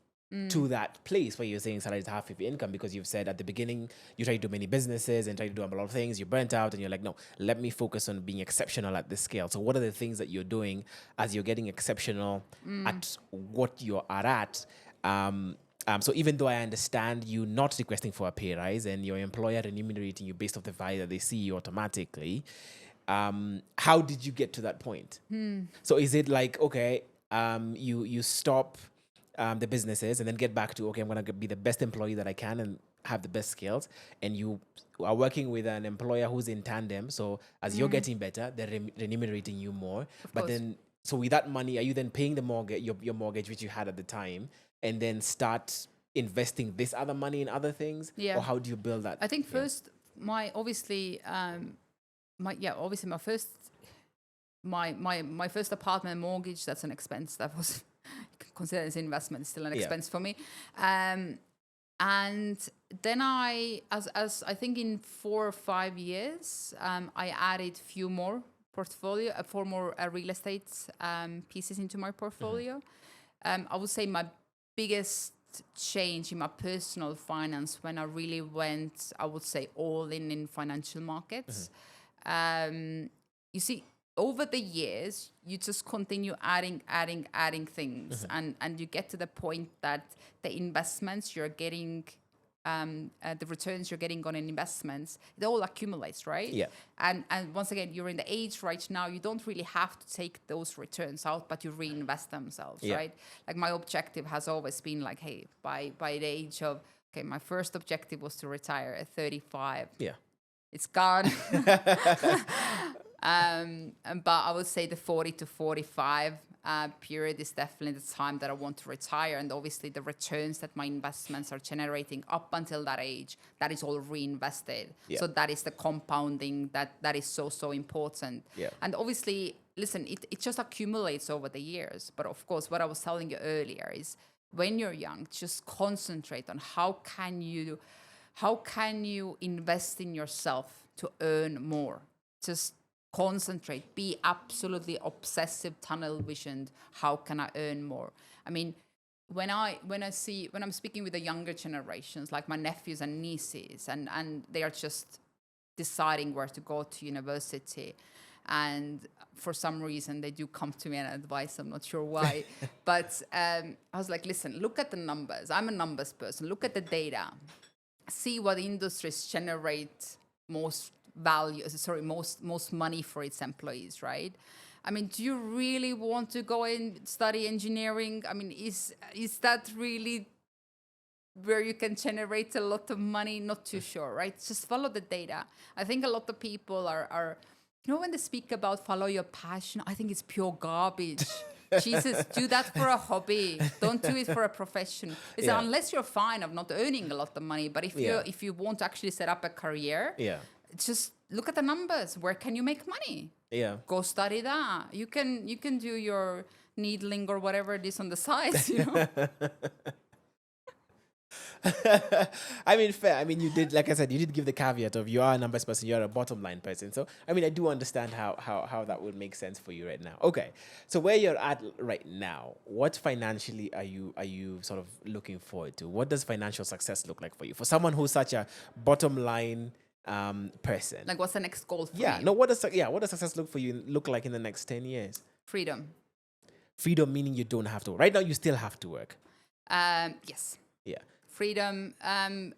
to that place where you're saying salary is half of your income? Because you've said at the beginning you try to do many businesses and try to do a lot of things, you're burnt out, and you're like, no, let me focus on being exceptional at this scale. So what are the things that you're doing as you're getting exceptional at what you are at? So even though I understand you not requesting for a pay rise and your employer remunerating you based off the value that they see you automatically, how did you get to that point? So is it like, okay, you stop the businesses and then get back to, okay, I'm going to be the best employee that I can and have the best skills, and you are working with an employer who's in tandem, so as you're getting better, they're remunerating you more. But then, so with that money, are you then paying the mortgage, your mortgage which you had at the time, and then start investing this other money in other things? Yeah. Or how do you build that? I think first, my first apartment mortgage, that's an expense. That was considered as investment, still an expense for me. And then as I think in 4 or 5 years, I added four more real estate pieces into my portfolio. I would say my biggest change in my personal finance when I really went, I would say, all in financial markets. You see, over the years, you just continue adding things, and you get to the point that the investments you're getting, the returns you're getting on investments, it all accumulates, right? Yeah. And once again, you're in the age right now, you don't really have to take those returns out, but you reinvest themselves, right? Like, my objective has always been like, hey, by the age of, okay, my first objective was to retire at 35. Yeah. It's gone. But I would say the 40 to 45 period is definitely the time that I want to retire. And obviously the returns that my investments are generating up until that age, that is all reinvested. Yeah. So that is the compounding that is so important. Yeah. And obviously, listen, it just accumulates over the years. But of course, what I was telling you earlier is, when you're young, just concentrate on how can you invest in yourself to earn more. Just concentrate, be absolutely obsessive, tunnel visioned. How can I earn more? I mean, when I'm speaking with the younger generations, like my nephews and nieces, and they are just deciding where to go to university, and for some reason they do come to me and advise. I'm not sure why, but I was like, listen, look at the numbers. I'm a numbers person. Look at the data. See what industries generate most most money for its employees, right? I mean, do you really want to go and study engineering? I mean, is that really where you can generate a lot of money? Not too sure, right? Just follow the data. I think a lot of people are when they speak about follow your passion, I think it's pure garbage. Jesus, do that for a hobby. Don't do it for a profession. Unless you're fine of not earning a lot of money, but if you want to actually set up a career, just look at the numbers. Where can you make money? Yeah. Go study that. You can do your needling or whatever it is on the side, I mean, fair. I mean, you did, like I said, you did give the caveat of you are a numbers person, you're a bottom line person. So, I mean, I do understand how that would make sense for you right now. Okay. So where you're at right now, what financially are you sort of looking forward to? What does financial success look like for you? For someone who's such a bottom line person. Like, what's the next goal for you? No, what does success look like in the next 10 years? Freedom. Freedom meaning you don't have to. Right now, you still have to work. Yes. Yeah. Freedom.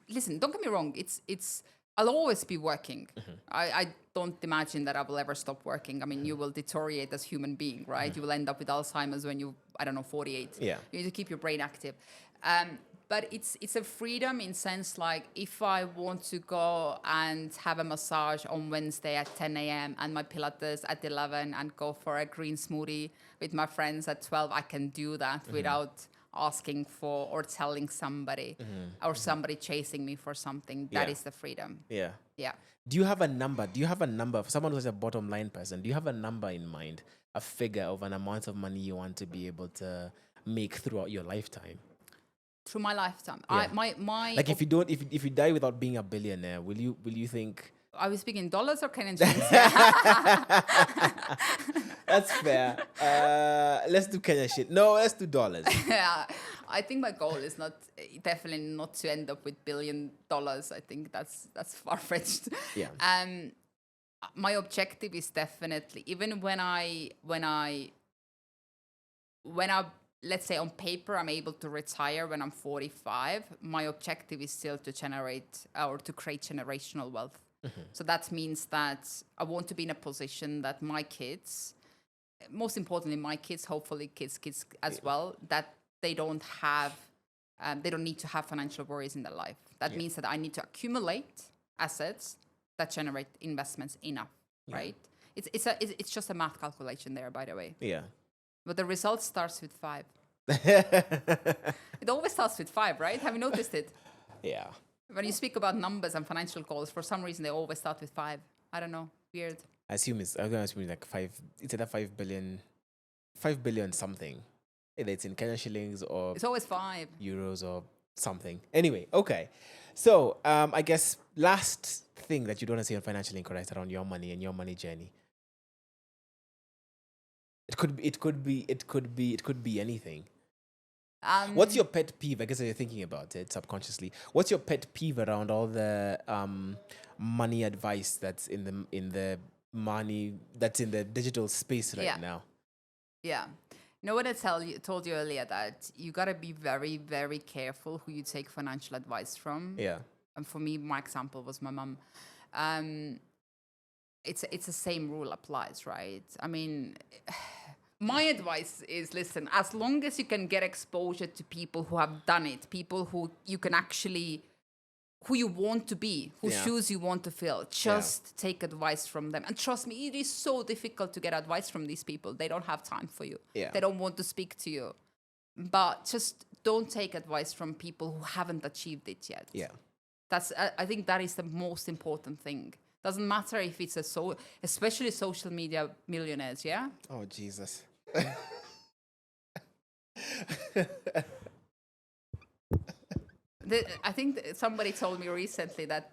Listen, don't get me wrong. It's. I'll always be working. Mm-hmm. I don't imagine that I will ever stop working. I mean, you will deteriorate as human being, right? Mm-hmm. You will end up with Alzheimer's when you, 48. Yeah. You need to keep your brain active. But it's a freedom in sense, like, if I want to go and have a massage on Wednesday at 10 a.m. and my Pilates at 11 and go for a green smoothie with my friends at 12, I can do that without asking for or telling somebody or somebody chasing me for something. That is the freedom. Yeah. Yeah. Do you have a number? For someone who's a bottom line person, do you have a number in mind, a figure of an amount of money you want to be able to make throughout your lifetime? Through my lifetime. Yeah. Like if you die without being a billionaire, will you think? Are we speaking dollars or Canadian shillings? That's fair. Let's do Kenya shit. No, let's do dollars. Yeah, I think my goal is definitely not to end up with $1 billion. I think that's far fetched. Yeah. My objective is definitely, even when I let's say on paper I'm able to retire when I'm 45, my objective is still to generate or to create generational wealth. Mm-hmm. So that means that I want to be in a position that my kids, most importantly my kids, hopefully kids as well, that they don't need to have financial worries in their life. That means that I need to accumulate assets that generate investments enough, right? It's just a math calculation there, by the way. Yeah. But the result starts with 5. It always starts with 5, right? Have you noticed it? Yeah. When you speak about numbers and financial goals, for some reason they always start with 5. I don't know. Weird. I'm going to assume like 5. It's either 5 billion something. Either it's in Kenya shillings or it's always 5 euros or something. Anyway, okay. So I guess last thing that you don't want to say on Financially Incorrect around your money and your money journey. It could be anything. What's your pet peeve? I guess you're thinking about it subconsciously. What's your pet peeve around all the money advice that's in the digital space right now? Yeah. You know what I told you earlier, that you gotta be very, very careful who you take financial advice from. Yeah. And for me, my example was my mum. It's the same rule applies, right? I mean, my advice is, listen, as long as you can get exposure to people who have done it, people who you can actually, who you want to be, whose shoes you want to fill, just take advice from them. And trust me, it is so difficult to get advice from these people. They don't have time for you. Yeah. They don't want to speak to you. But just don't take advice from people who haven't achieved it yet. Yeah. I think that is the most important thing. Doesn't matter if it's especially social media millionaires, yeah? Oh, Jesus. I think somebody told me recently that...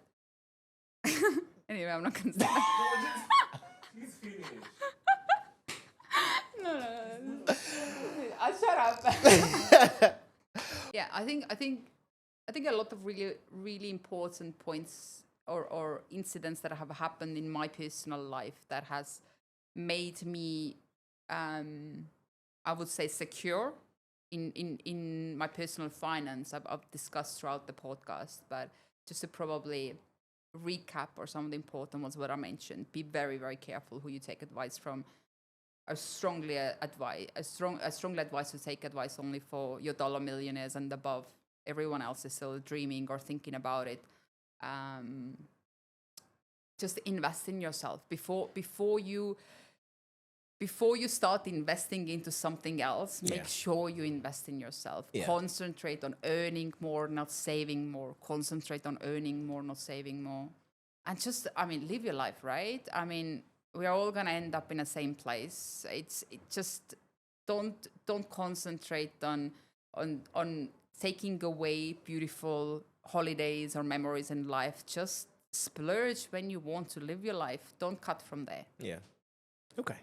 Anyway, I'm not going to say. Please finish. No. I'll shut up. Yeah, I think a lot of really important points or incidents that have happened in my personal life that has made me, I would say, secure in my personal finance. I've discussed throughout the podcast, but just to probably recap or some of the important ones what I mentioned. Be very, very careful who you take advice from. I strongly advise to take advice only for your dollar millionaires and above. Everyone else is still dreaming or thinking about it. Just invest in yourself before you start investing into something else. Make sure you invest in yourself. Concentrate on earning more, not saving more. Concentrate on earning more, not saving more. And just, live your life, right? We're all gonna end up in the same place. It just don't concentrate on taking away beautiful holidays or memories in life. Just splurge when you want to live your life. Don't cut from there. Yeah. Okay.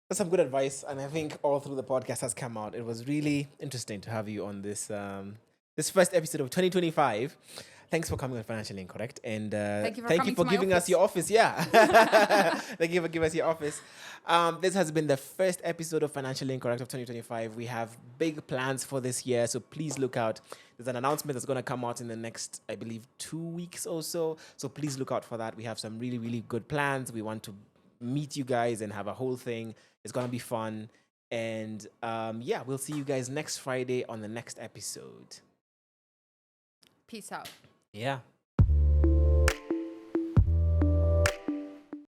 That's some good advice, and I think all through the podcast has come out. It was really interesting to have you on this this first episode of 2025. Thanks for coming on Financially Incorrect, and thank you for giving us your office. Yeah, thank you for giving us your office. This has been the first episode of Financially Incorrect of 2025. We have big plans for this year, so please look out. There's an announcement that's going to come out in the next, I believe, 2 weeks or so. So please look out for that. We have some really, really good plans. We want to meet you guys and have a whole thing. It's going to be fun. And we'll see you guys next Friday on the next episode. Peace out. Yeah.